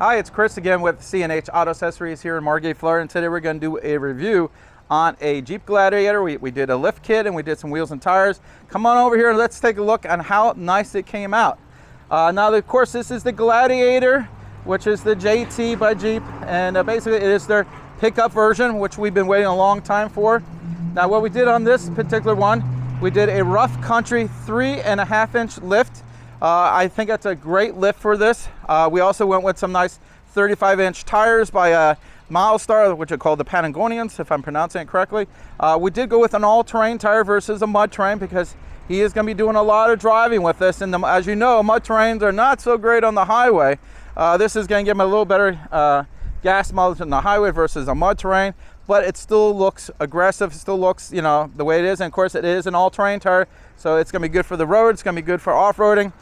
Hi, it's Chris again with C&H Auto Accessories here in Margate, Florida, and today we're going to do a review on a Jeep Gladiator. We did a lift kit and we did some wheels and tires. Come on over here and let's take a look on how nice it came out. Now, of course, this is the Gladiator, which is the JT by Jeep, and basically it is their pickup version, which we've been waiting a long time for. Now, what we did on this particular one, we did a rough country 3.5-inch lift. I think that's a great lift for this. We also went with some nice 35-inch tires by Milestar, which are called the Patagonians, if I'm pronouncing it correctly. We did go with an all-terrain tire versus a mud terrain because he is going to be doing a lot of driving with this. And as you know, mud terrains are not so great on the highway. This is going to give him a little better gas mileage on the highway versus a mud terrain, but it still looks aggressive. It still looks, you know, the way it is. And of course, it is an all-terrain tire, so it's going to be good for the road. It's going to be good for off-roading.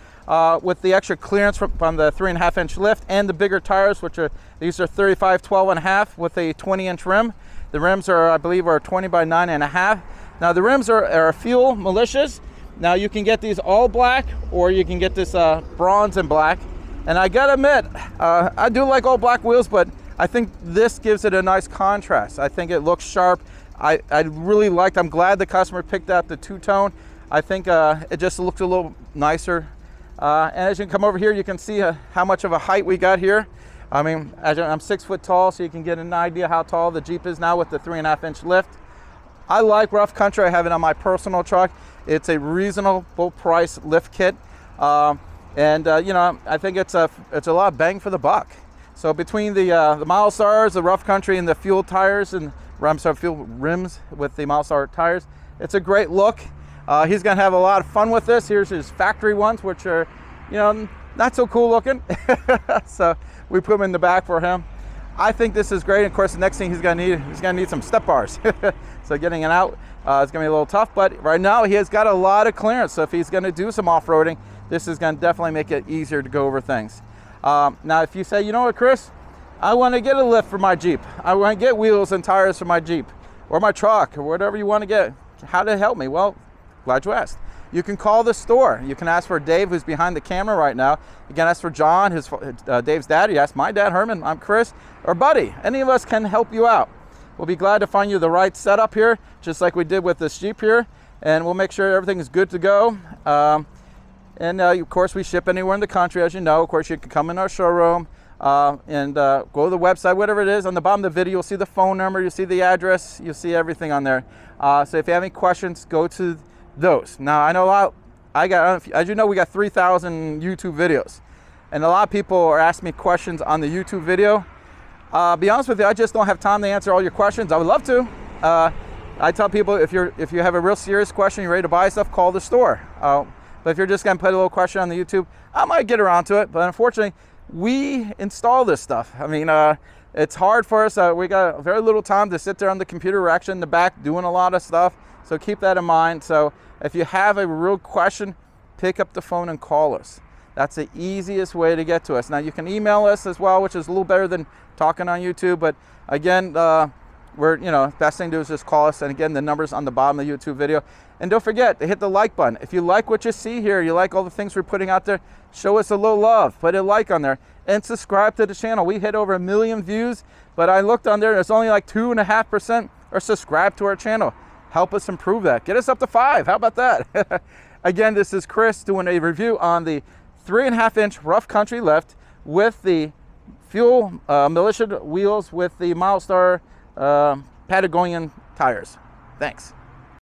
With the extra clearance from the 3.5-inch lift and the bigger tires, which are, these are 35 12.5 with a 20-inch rim. The rims are, I believe, are 20 by 9.5. Now the rims are fuel Militias. Now you can get these all black, or you can get this bronze and black. And I gotta admit, I do like all black wheels, but I think this gives it a nice contrast. I think it looks sharp. I really liked, I'm glad the customer picked out the two-tone. I think it just looks a little nicer. And as you can come over here, you can see how much of a height we got here. I mean, I'm 6 foot tall, so you can get an idea how tall the Jeep is now with the 3.5-inch lift. I like rough country. I have it on my personal truck. It's a reasonable price lift kit. You know, I think it's a lot of bang for the buck. So between the Milestars, the rough country, and the fuel tires, and fuel rims with the Milestar tires, it's a great look. He's going to have a lot of fun with this. Here's his factory ones, which are, you know, not so cool looking. So we put them in the back for him. I think this is great. Of course, the next thing he's going to need some step bars. So getting it out is going to be a little tough. But right now, he has got a lot of clearance. So if he's going to do some off-roading, this is going to definitely make it easier to go over things. Now, if you say, you know what, Chris, I want to get a lift for my Jeep. I want to get wheels and tires for my Jeep or my truck or whatever you want to get. How to help me? Well, glad you asked. You can call the store. You can ask for Dave, who's behind the camera right now. You can ask for John, Dave's dad. You ask my dad, Herman. I'm Chris, or Buddy. Any of us can help you out. We'll be glad to find you the right setup here, just like we did with this Jeep here, and we'll make sure everything is good to go. Of course, we ship anywhere in the country, as you know. Of course, you can come in our showroom and go to the website, whatever it is. On the bottom of the video, you'll see the phone number, you'll see the address, you'll see everything on there. So if you have any questions, go to those. Now, I know as you know, we got 3,000 YouTube videos, and a lot of people are asking me questions on the YouTube video. Be honest with you, I just don't have time to answer all your questions. I would love to. I tell people, if you have a real serious question, you're ready to buy stuff, call the store. But if you're just going to put a little question on the YouTube, I might get around to it. But unfortunately, we install this stuff. I mean, it's hard for us. We got very little time to sit there on the computer. We're actually in the back doing a lot of stuff. So keep that in mind. So if you have a real question, pick up the phone and call us. That's the easiest way to get to us. Now, you can email us as well, which is a little better than talking on YouTube. But again, best thing to do is just call us. And again, the number's on the bottom of the YouTube video. And don't forget to hit the like button. If you like what you see here, you like all the things we're putting out there, show us a little love. Put a like on there and subscribe to the channel. We hit over 1 million views, but I looked on there, there's only like 2.5% are subscribed to our channel. Help us improve that. Get us up to 5. How about that? Again, this is Chris doing a review on the 3.5-inch rough country lift with the fuel Militia wheels with the Milestar Patagonian tires. Thanks.